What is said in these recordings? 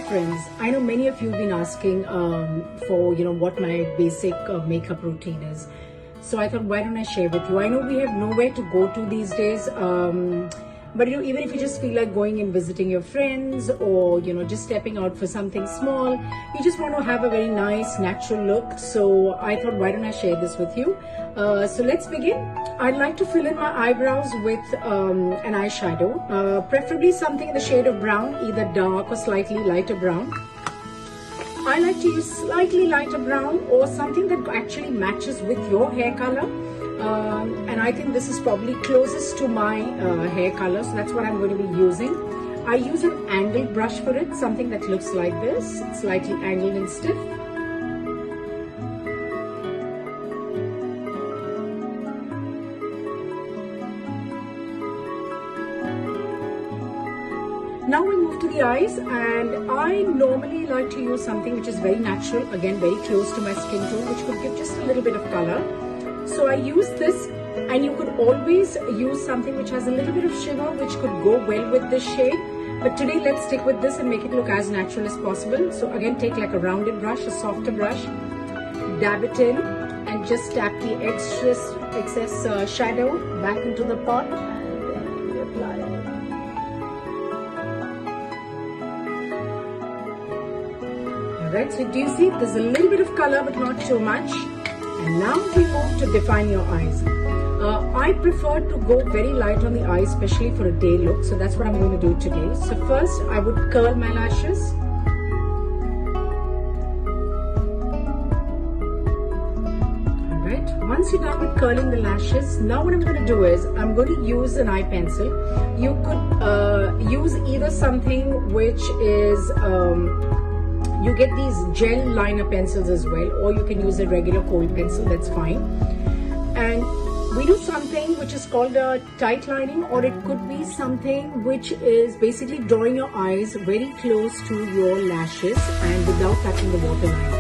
friends, I know many of you have been asking for what my basic makeup routine is. So I thought, why don't I share with you? I know we have nowhere to go to these days, but even if you just feel like going and visiting your friends, or just stepping out for something small, you just want to have a very nice natural look. So I thought, why don't I share this with you? So let's begin. I'd like to fill in my eyebrows with an eyeshadow, preferably something in the shade of brown, either dark or slightly lighter brown. I like to use slightly lighter brown or something that actually matches with your hair color. And I think this is probably closest to my hair color, so that's what I'm going to be using. I use an angled brush for it, something that looks like this, slightly angled and stiff. Now we move to the eyes, and I normally like to use something which is very natural, again very close to my skin tone, which could give just a little bit of color. So I use this, and you could always use something which has a little bit of shimmer, which could go well with this shade. But today let's stick with this and make it look as natural as possible. So again, take like a rounded brush, a softer brush, dab it in, and just tap the excess shadow back into the pot, and then we apply it. Alright, so do you see there's a little bit of color but not too much. And now we move to define your eyes. I prefer to go very light on the eyes, especially for a day look. So that's what I'm going to do today. So first, I would curl my lashes. Alright, once you're done with curling the lashes, now what I'm going to do is, I'm going to use an eye pencil. You could use either something which is... you get these gel liner pencils as well, or you can use a regular cold pencil, that's fine. And we do something which is called a tight lining, or it could be something which is basically drawing your eyes very close to your lashes and without touching the waterline.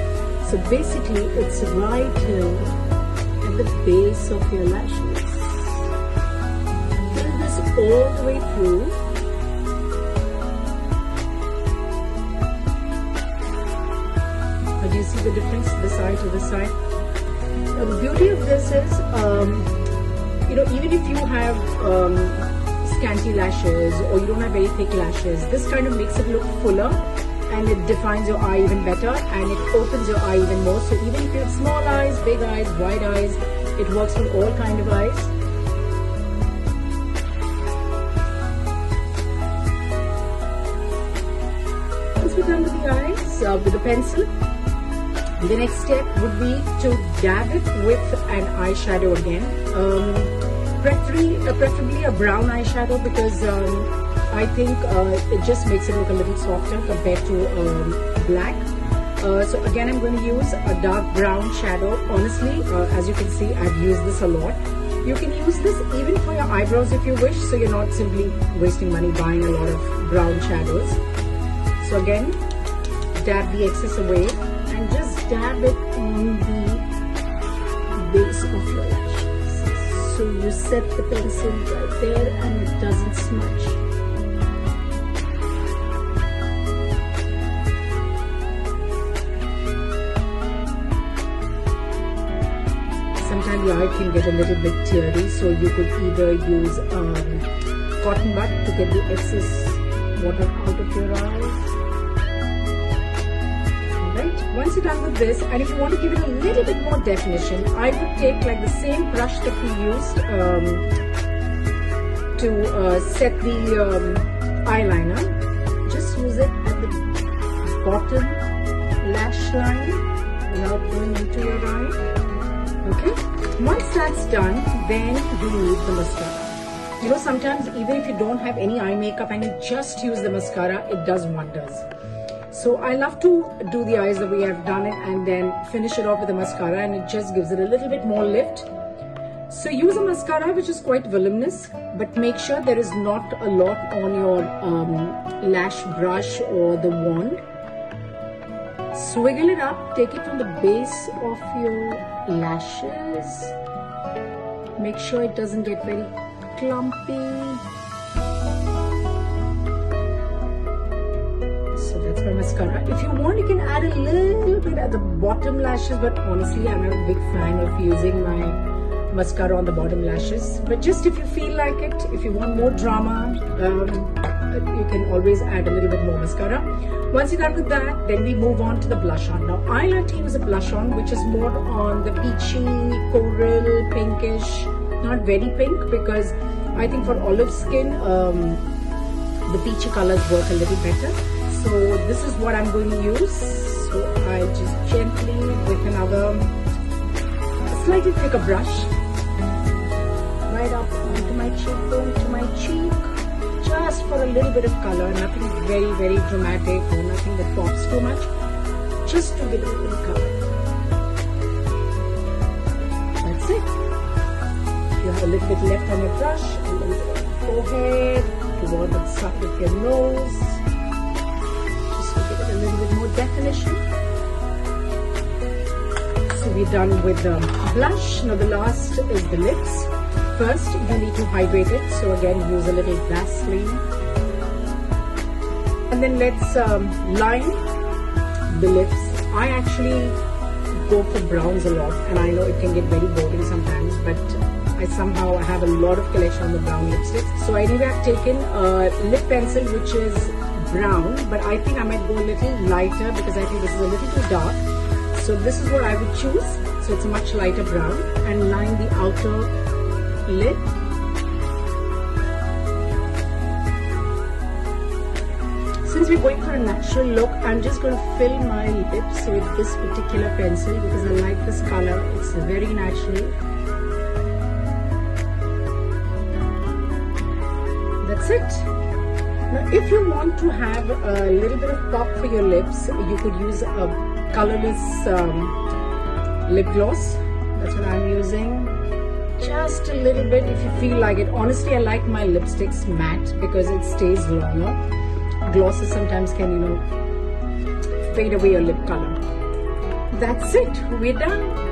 So basically it's right here at the base of your lashes. Fill this all the way through. Do you see the difference, this side to this side? Now, the beauty of this is, even if you have scanty lashes, or you don't have very thick lashes, this kind of makes it look fuller, and it defines your eye even better, and it opens your eye even more. So even if you have small eyes, big eyes, wide eyes, it works for all kind of eyes. Once we're done with the eyes, with a pencil, the next step would be to dab it with an eyeshadow again, preferably a brown eyeshadow, because I think it just makes it look a little softer compared to black. So again, I'm going to use a dark brown shadow. Honestly, as you can see, I've used this a lot. You can use this even for your eyebrows if you wish, so you're not simply wasting money buying a lot of brown shadows. So again, dab the excess away, and just dab it on the base of your lashes. So you set the pencil right there and it doesn't smudge. Sometimes the eye can get a little bit teary, so you could either use cotton bud to get the excess water out of your eyes. Once you're done with this, and if you want to give it a little bit more definition, I would take like the same brush that we used to set the eyeliner. Just use it at the bottom lash line without going into your eye. Okay? Once that's done, then we need the mascara. Sometimes even if you don't have any eye makeup and you just use the mascara, it does wonders. So I love to do the eyes the way I've done it, and then finish it off with a mascara, and it just gives it a little bit more lift. So use a mascara which is quite voluminous, but make sure there is not a lot on your lash brush or the wand. Swiggle it up, take it from the base of your lashes. Make sure it doesn't get very clumpy. So that's my mascara. If you want, you can add a little bit at the bottom lashes, but honestly, I'm not a big fan of using my mascara on the bottom lashes. But just if you feel like it, if you want more drama, you can always add a little bit more mascara. Once you're done with that, then we move on to the blush on. Now, I like to use a blush on which is more on the peachy, coral, pinkish, not very pink, because I think for olive skin, the peachy colors work a little better. So this is what I'm going to use. So I just gently, with another slightly thicker brush, right up onto my cheekbone, to my cheek, just for a little bit of color, nothing very, very dramatic or nothing that pops too much, just to give it a little color. That's it. You have a little bit left on your brush, a little bit on your forehead, toward the side of your nose, just to give it a little bit more definition. So we're done with the blush. Now the last is the lips. First, you need to hydrate it. So again, use a little Vaseline. And then let's line the lips. I actually go for browns a lot, and I know it can get very boring sometimes, but I somehow have a lot of collection on the brown lipsticks. So anyway, I've taken a lip pencil which is brown, but I think I might go a little lighter because I think this is a little too dark. So this is what I would choose. So it's a much lighter brown, and line the outer lip. Since we're going for a natural look, I'm just going to fill my lips with this particular pencil because I like this color. It's very natural. That's it. Now, if you want to have a little bit of pop for your lips, you could use a colorless lip gloss. That's what I'm using. Just a little bit if you feel like it. Honestly, I like my lipsticks matte because it stays longer. Glosses sometimes can, fade away your lip color. That's it. We're done.